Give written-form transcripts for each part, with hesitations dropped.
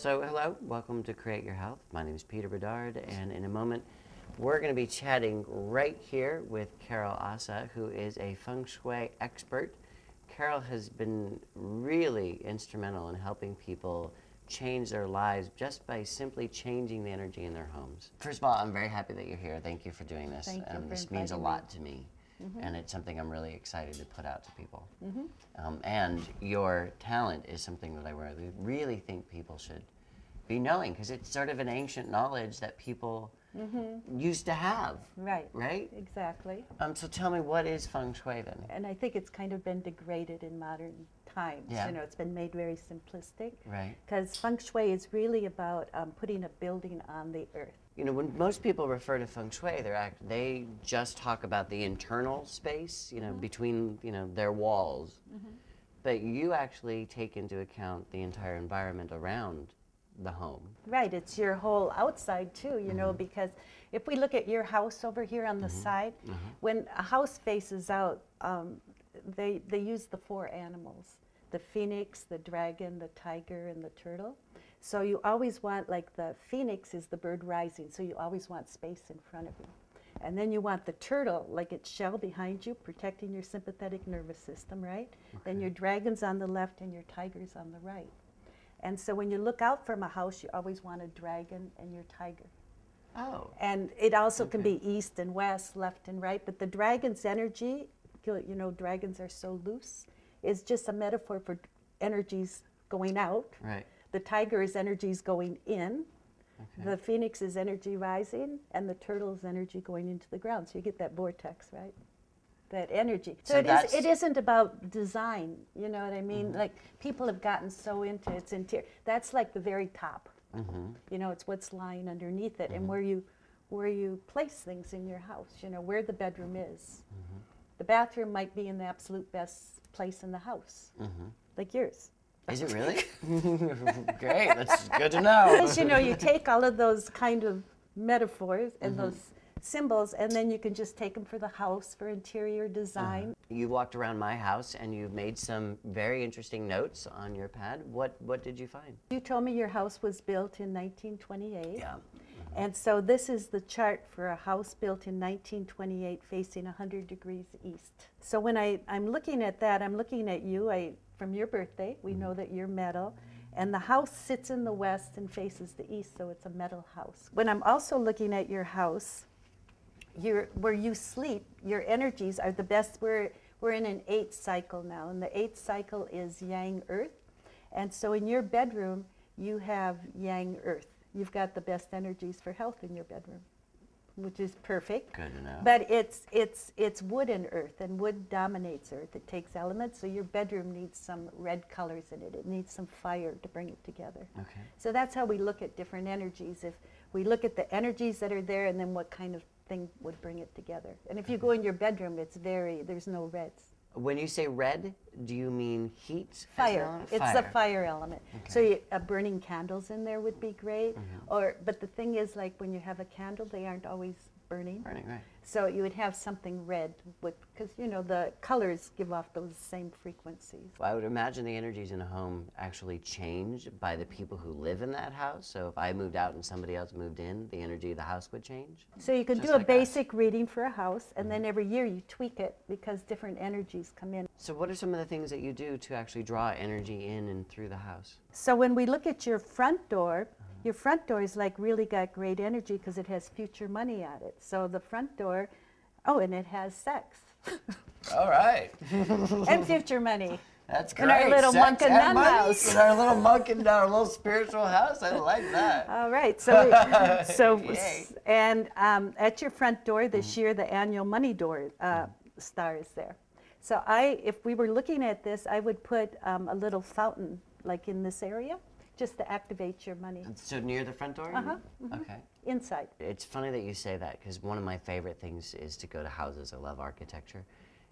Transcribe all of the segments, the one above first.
So hello, welcome to Create Your Health. My name is Peter Bedard, and in a moment we're going to be chatting right here with Carol Assa, who is a Feng Shui expert. Carol has been really instrumental in helping people change their lives just by simply changing the energy in their homes. First of all, I'm very happy that you're here. Thank you for doing this. Thank you for this means a inviting lot me. to me. Mm-hmm. And it's something I'm really excited to put out to people. Mm-hmm. And your talent is something that I really think people should be knowing, because it's sort of an ancient knowledge that people used to have. Right. Right? Exactly. So tell me, what is Feng Shui then? And I think it's kind of been degraded in modern times. Yeah. You know, it's been made very simplistic. Right. Because Feng Shui is really about putting a building on the earth. You know, when most people refer to Feng Shui, they just talk about the internal space, you know, between, their walls. But you actually take into account the entire environment around the home. Right, it's your whole outside too, you know, because if we look at your house over here on the side, when a house faces out, they use the 4 animals: the phoenix, the dragon, the tiger, and the turtle. So you always want, like, the phoenix is the bird rising, so you always want space in front of you. And then you want the turtle, like its shell behind you, protecting your sympathetic nervous system, right? Okay. Then your dragon's on the left and your tiger's on the right. And so when you look out from a house, you always want a dragon and your tiger. Oh. And it also can be east and west, left and right, but the dragon's energy, you know, dragons are so loose, is just a metaphor for energies going out. Right. The tiger is energies going in. Okay. The phoenix is energy rising, and the turtle is energy going into the ground. So you get that vortex, right? That energy. So it isn't about design, you know what I mean? Like, people have gotten so into its interior. That's like the very top. You know, it's what's lying underneath it, and where you place things in your house, you know, where the bedroom is. The bathroom might be in the absolute best place in the house, like yours. Is it really? Great, that's good to know. Because, you know, you take all of those kind of metaphors and those symbols, and then you can just take them for the house, for interior design. You walked around my house and you made some very interesting notes on your pad. What did you find? You told me your house was built in 1928. Yeah. And so this is the chart for a house built in 1928 facing 100 degrees east. So when I'm looking at that, I'm looking at you. From your birthday, we know that you're metal, and the house sits in the west and faces the east, so it's a metal house. When I'm also looking at your house, where you sleep, your energies are the best. We're in an 8th cycle now, and the 8th cycle is yang earth, and so in your bedroom, you have yang earth. You've got the best energies for health in your bedroom, which is perfect. Good to know. But it's wood and earth, and wood dominates earth. It takes elements, so your bedroom needs some red colors in it. It needs some fire to bring it together. Okay. So that's how we look at different energies. If we look at the energies that are there, and then what kind of thing would bring it together. And if you go in your bedroom, there's no reds. When you say red, do you mean heat? Fire. It's the fire element. Okay. So burning candles in there would be great. But the thing is, like, when you have a candle, they aren't always burning. Burning, right. So you would have something red, because, you know, the colors give off those same frequencies. Well, I would imagine the energies in a home actually change by the people who live in that house. So if I moved out and somebody else moved in, the energy of the house would change? So you could do a basic reading for a house, and then every year you tweak it because different energies come in. So what are some of the things that you do to actually draw energy in and through the house? So when we look at your front door, your front door is, like, really got great energy because it has future money at it. So the front door, and it has sex. All right. And future money. That's great. In our little monk and nun house. In our little monk and our little spiritual house. I like that. All right. And at your front door this year, the annual money door star is there. So if we were looking at this, I would put a little fountain, like, in this area, just to activate your money. So near the front door? Okay. Inside. It's funny that you say that, because one of my favorite things is to go to houses. I love architecture,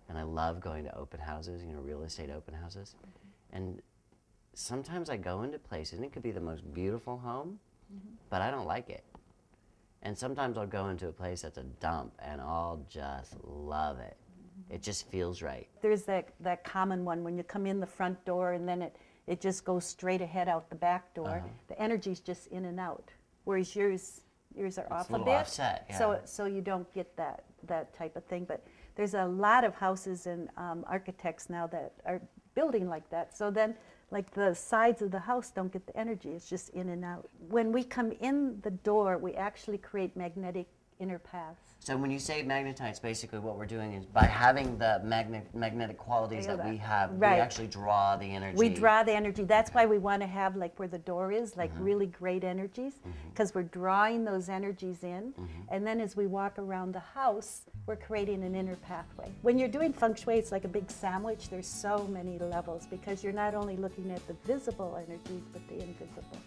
and I love going to open houses, you know, real estate open houses. And sometimes I go into places, and it could be the most beautiful home, but I don't like it. And sometimes I'll go into a place that's a dump, and I'll just love it. It just feels right. There's that common one when you come in the front door, and then it just goes straight ahead out the back door. The energy's just in and out. Whereas yours are off a bit. Offset, yeah. So you don't get that type of thing. But there's a lot of houses and architects now that are building like that. So then, like, the sides of the house don't get the energy. It's just in and out. When we come in the door, we actually create magnetic inner paths. So when you say magnetize, basically what we're doing is by having the magnetic qualities that we have, right, we actually draw the energy. We draw the energy. That's why we want to have, like, where the door is, like, really great energies, because we're drawing those energies in. And then as we walk around the house, we're creating an inner pathway. When you're doing Feng Shui, it's like a big sandwich. There's so many levels, because you're not only looking at the visible energies, but the invisible.